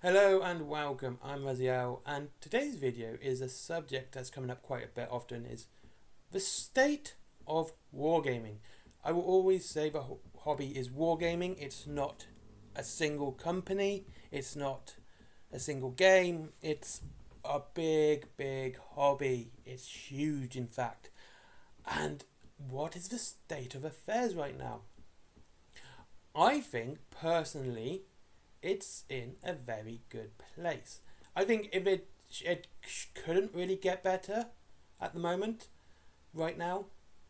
Hello and welcome, I'm Raziel, and today's video is a subject that's coming up quite a bit often, is the state of wargaming. I will always say the hobby is wargaming. It's not a single company, it's not a single game, it's a big hobby. It's huge, in fact. And what is the state of affairs right now? I think, personally, it's in a very good place. I think if it couldn't really get better at the moment, right now.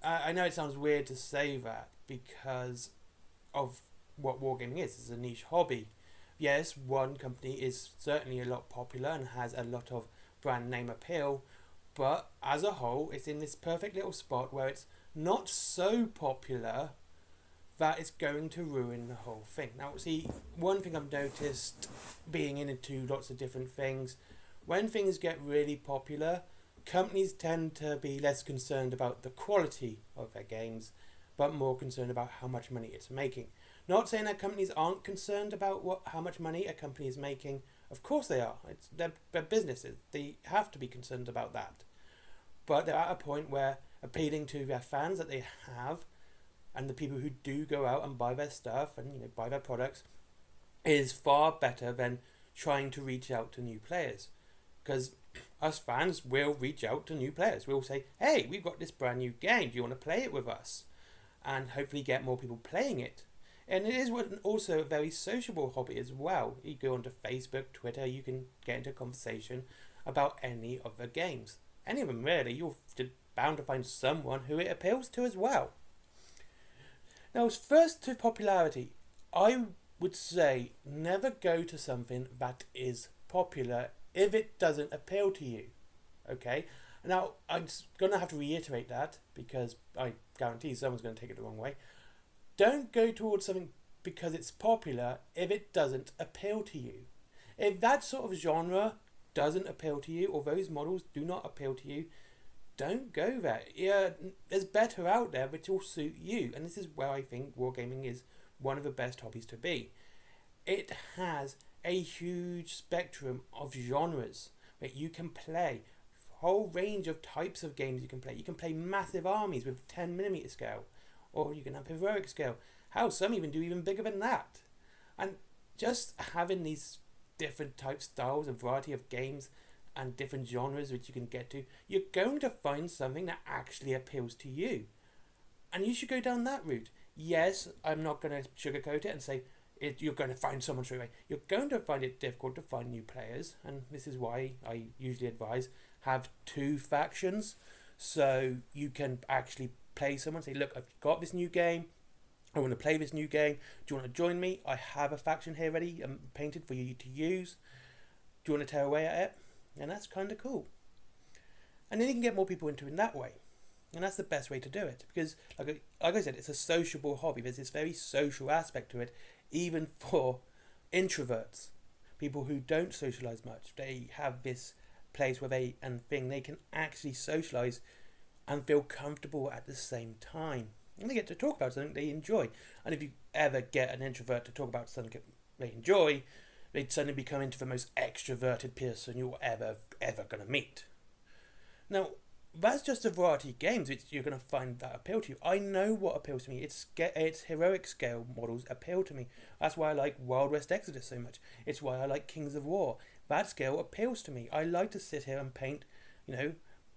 I know it sounds weird to say that because of what wargaming is. It's a niche hobby. Yes, one company is certainly a lot popular and has a lot of brand name appeal, but as a whole, it's in this perfect little spot where it's not so popular that is going to ruin the whole thing. Now, see, one thing I've noticed being into lots of different things, when things get really popular, companies tend to be less concerned about the quality of their games, but more concerned about how much money it's making. Not saying that companies aren't concerned about how much money a company is making. Of course they are. It's their businesses. They have to be concerned about that. But they're at a point where appealing to their fans that they have, and the people who do go out and buy their stuff and buy their products, is far better than trying to reach out to new players. Because us fans will reach out to new players. We'll say, hey, we've got this brand new game, do you want to play it with us? And hopefully get more people playing it. And it is also a very sociable hobby as well. You go onto Facebook, Twitter, you can get into conversation about any of the games. Any of them really, you're bound to find someone who it appeals to as well. Now, first to popularity, I would say never go to something that is popular if it doesn't appeal to you. Okay? Now, I'm going to have to reiterate that because I guarantee someone's going to take it the wrong way. Don't go towards something because it's popular if it doesn't appeal to you. If that sort of genre doesn't appeal to you, or those models do not appeal to you, don't go there. Yeah, there's better out there which will suit you. And this is where I think wargaming is one of the best hobbies to be. It has a huge spectrum of genres that you can play. A whole range of types of games you can play. You can play massive armies with 10mm scale. Or you can have heroic scale. Hell, some even do even bigger than that. And just having these different type styles and variety of games and different genres which you can get to, you're going to find something that actually appeals to you. And you should go down that route. Yes, I'm not going to sugarcoat it and say you're going to find someone straight away. You're going to find it difficult to find new players, and this is why I usually advise have two factions, so you can actually play someone, say, look, I've got this new game, I want to play this new game, do you want to join me? I have a faction here ready and painted for you to use. Do you want to tear away at it? And that's kind of cool. And then you can get more people into it in that way. And that's the best way to do it. Because, like I said, it's a sociable hobby. There's this very social aspect to it, even for introverts. People who don't socialise much. They have this place where they can actually socialise and feel comfortable at the same time. And they get to talk about something they enjoy. And if you ever get an introvert to talk about something they enjoy, they'd suddenly become into the most extroverted person you're ever going to meet. Now, that's just a variety of games which you're going to find that appeal to you. I know what appeals to me. It's heroic scale models appeal to me. That's why I like Wild West Exodus so much. It's why I like Kings of War. That scale appeals to me. I like to sit here and paint,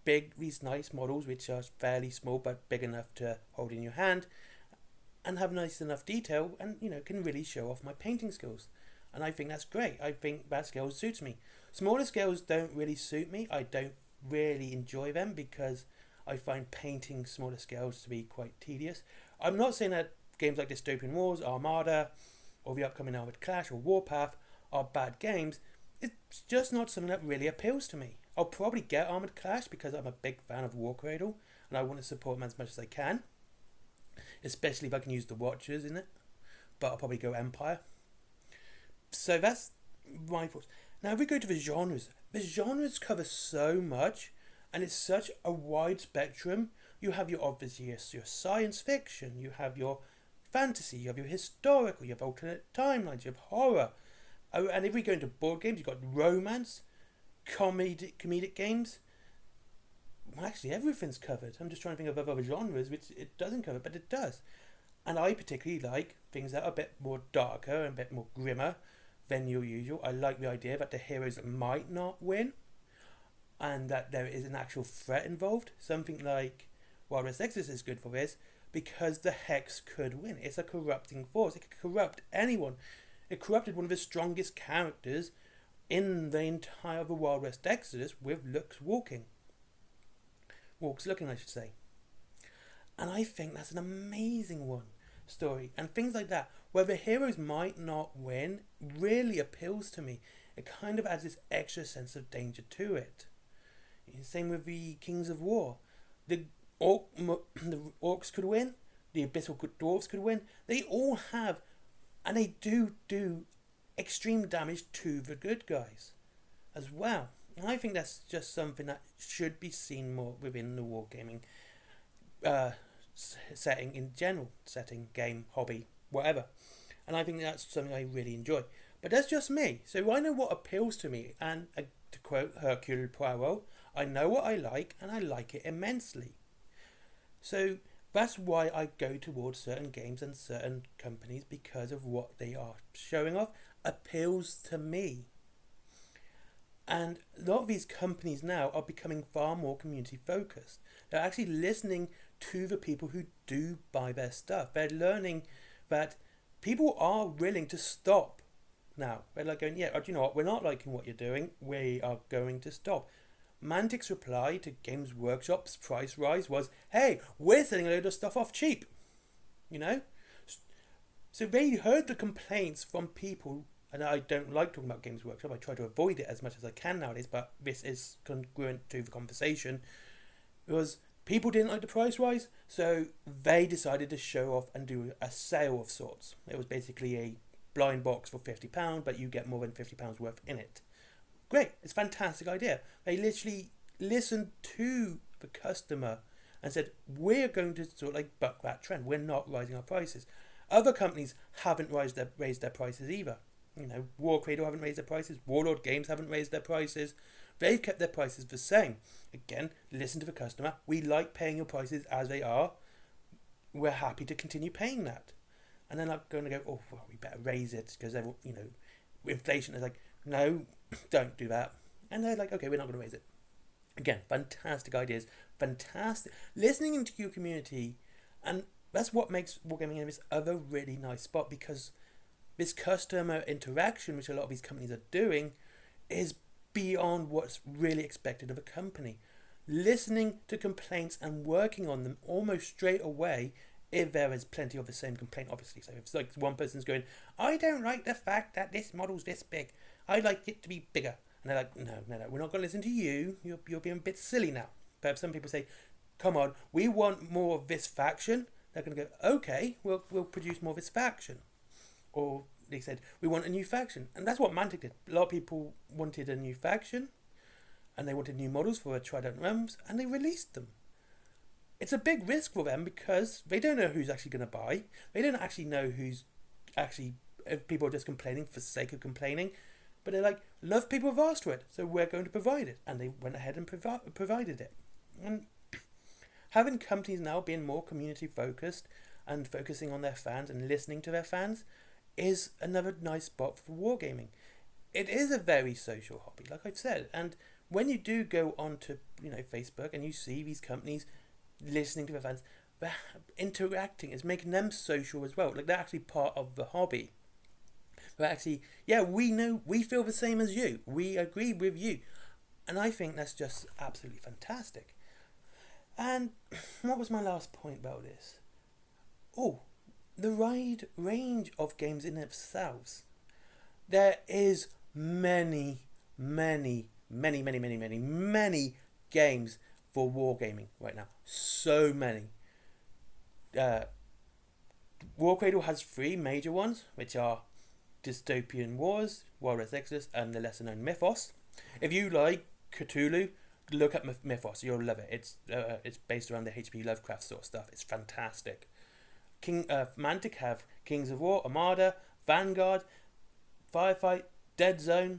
these nice models which are fairly small but big enough to hold in your hand and have nice enough detail and, can really show off my painting skills. And I think that's great. I think that scale suits me. Smaller scales don't really suit me. I don't really enjoy them because I find painting smaller scales to be quite tedious. I'm not saying that games like Dystopian Wars, Armada, or the upcoming Armored Clash or Warpath are bad games. It's just not something that really appeals to me. I'll probably get Armored Clash because I'm a big fan of War Cradle and I want to support them as much as I can. Especially if I can use the Watchers in it. But I'll probably go Empire. So that's my thoughts. Now if we go to the genres cover so much and it's such a wide spectrum. You have your science fiction, you have your fantasy, you have your historical, you have alternate timelines, you have horror. Oh, and if we go into board games, you've got romance, comedic games. Well, actually, everything's covered. I'm just trying to think of other genres which it doesn't cover, but it does. And I particularly like things that are a bit more darker and a bit more grimmer than your usual. I like the idea that the heroes might not win and that there is an actual threat involved. Something like Wild West Exodus is good for this because the Hex could win. It's a corrupting force. It could corrupt anyone. It corrupted one of the strongest characters in the entire of the Wild West Exodus with Lux looking, I should say. And I think that's an amazing story. And things like that, where the heroes might not win, really appeals to me. It kind of adds this extra sense of danger to it. Same with the Kings of War. The orcs could win. The abyssal dwarves could win. They all have, and they do extreme damage to the good guys as well. And I think that's just something that should be seen more within the wargaming setting in general, game, hobby, whatever. And I think that's something I really enjoy. But that's just me. So I know what appeals to me. And to quote Hercule Poirot, I know what I like and I like it immensely. So that's why I go towards certain games and certain companies, because of what they are showing off appeals to me. And a lot of these companies now are becoming far more community focused. They're actually listening to the people who do buy their stuff. They're learning that people are willing to stop now. They're like going, yeah, do you know what? We're not liking what you're doing. We are going to stop. Mantic's reply to Games Workshop's price rise was, hey, we're selling a load of stuff off cheap. You know? So they heard the complaints from people. And I don't like talking about Games Workshop. I try to avoid it as much as I can nowadays, but this is congruent to the conversation. Because people didn't like the price rise, so they decided to show off and do a sale of sorts. It was basically a blind box for £50, but you get more than £50 worth in it. Great, it's a fantastic idea. They literally listened to the customer and said, we're going to sort of like buck that trend. We're not rising our prices. Other companies haven't raised their prices either. You know, War Cradle haven't raised their prices. Warlord Games haven't raised their prices. They've kept their prices the same. Again, listen to the customer. We like paying your prices as they are. We're happy to continue paying that. And they're not going to go, oh, well, we better raise it because inflation is like, no, don't do that. And they're like, okay, we're not going to raise it. Again, fantastic ideas. Fantastic. Listening into your community. And that's what makes Wargaming in this other really nice spot, because this customer interaction, which a lot of these companies are doing, is beyond what's really expected of a company. Listening to complaints and working on them almost straight away, if there is plenty of the same complaint, obviously. So if it's like one person's going, I don't like the fact that this model's this big. I'd like it to be bigger. And they're like, no, we're not going to listen to you. You're being a bit silly now. But if some people say, come on, we want more of this faction, they're going to go, okay, we'll produce more of this faction. Or they said, we want a new faction. And that's what Mantic did. A lot of people wanted a new faction, and they wanted new models for Trident Realms, and they released them. It's a big risk for them because they don't know who's actually going to buy. They don't actually know who's actually, if people are just complaining for the sake of complaining. But they're like, enough people have asked for it, so we're going to provide it. And they went ahead and provided it. And having companies now being more community focused and focusing on their fans and listening to their fans is another nice spot for wargaming. It is a very social hobby, like I've said. And when you do go onto Facebook and you see these companies listening to their fans, they're interacting. It's making them social as well. Like, they're actually part of the hobby. They're actually, yeah, we feel the same as you. We agree with you. And I think that's just absolutely fantastic. And what was my last point about this? Oh, the wide range of games in themselves. There is many games for wargaming right now. So many. War Cradle has 3 major ones, which are Dystopian Wars, Wild West Exodus, and the lesser known Mythos. If you like Cthulhu, look at Mythos. You'll love it. It's based around the H.P. Lovecraft sort of stuff. It's fantastic. Mantic have Kings of War, Armada, Vanguard, Firefight, Dead Zone,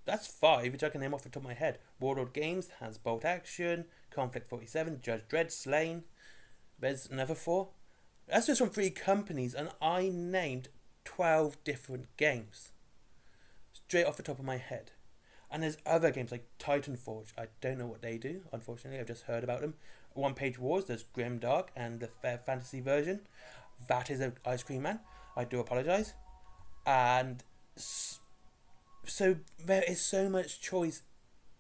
that's 5, which I can name off the top of my head. Warlord Games has Bolt Action, Conflict 47, Judge Dredd, Slain. There's another 4. That's just from 3 companies, and I named 12 different games. Straight off the top of my head. And there's other games like Titanforge. I don't know what they do, unfortunately. I've just heard about them. One Page Wars, there's Grimdark and the Fair Fantasy version. That is an Ice Cream Man. I do apologise. And so there is so much choice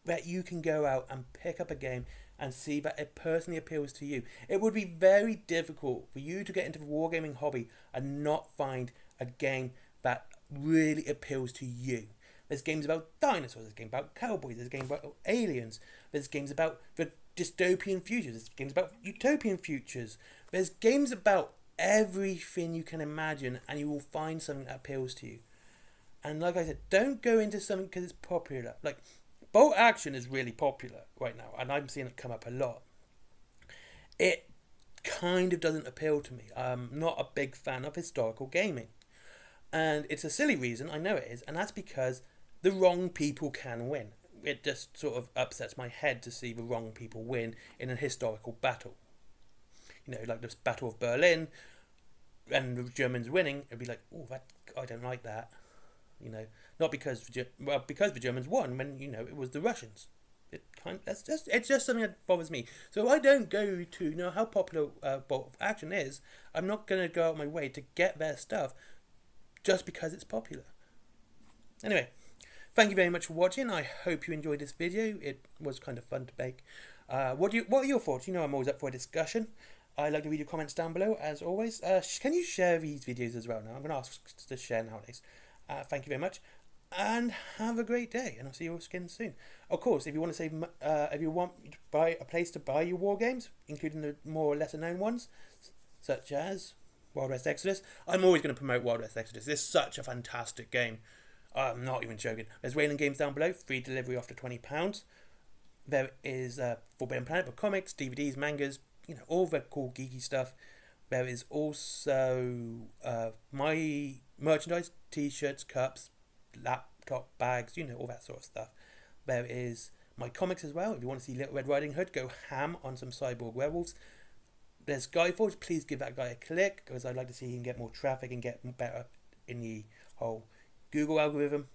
that you can go out and pick up a game and see that it personally appeals to you. It would be very difficult for you to get into the wargaming hobby and not find a game that really appeals to you. There's games about dinosaurs, there's games about cowboys, there's games about aliens, there's games about the dystopian futures, there's games about utopian futures, there's games about everything you can imagine, and you will find something that appeals to you. And like I said, don't go into something because it's popular. Like, Bolt Action is really popular right now, and I'm seeing it come up a lot. It kind of doesn't appeal to me. I'm not a big fan of historical gaming. And it's a silly reason, I know it is, and that's because the wrong people can win. It just sort of upsets my head to see the wrong people win in a historical battle. You know, like this Battle of Berlin, and the Germans winning, it'd be like, oh, that I don't like that. You know, not because because the Germans won when, you know, it was the Russians. It's just something that bothers me. So I don't go to, you know, how popular Bolt Action is. I'm not going to go out my way to get their stuff just because it's popular. Anyway, thank you very much for watching. I hope you enjoyed this video. It was kind of fun to make. What are your thoughts? You know, I'm always up for a discussion. I like to read your comments down below, as always. Can you share these videos as well now? I'm going to ask to share nowadays. Thank you very much, and have a great day, and I'll see you all again soon. Of course, if you want to save, if you want to buy a place to buy your war games, including the more or lesser known ones, such as Wild West Exodus, I'm always going to promote Wild West Exodus. It's such a fantastic game. I'm not even joking. There's Wayland Games down below, free delivery after £20. There is Forbidden Planet for comics, DVDs, mangas, you know, all the cool geeky stuff. There is also my merchandise, t-shirts, cups, laptop bags, you know, all that sort of stuff. There is my comics as well. If you want to see Little Red Riding Hood, go ham on some cyborg werewolves. There's Skyforge. Please give that guy a click, because I'd like to see him get more traffic and get better in the whole Google algorithm.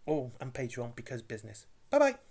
Oh, and Patreon, because business. Bye bye.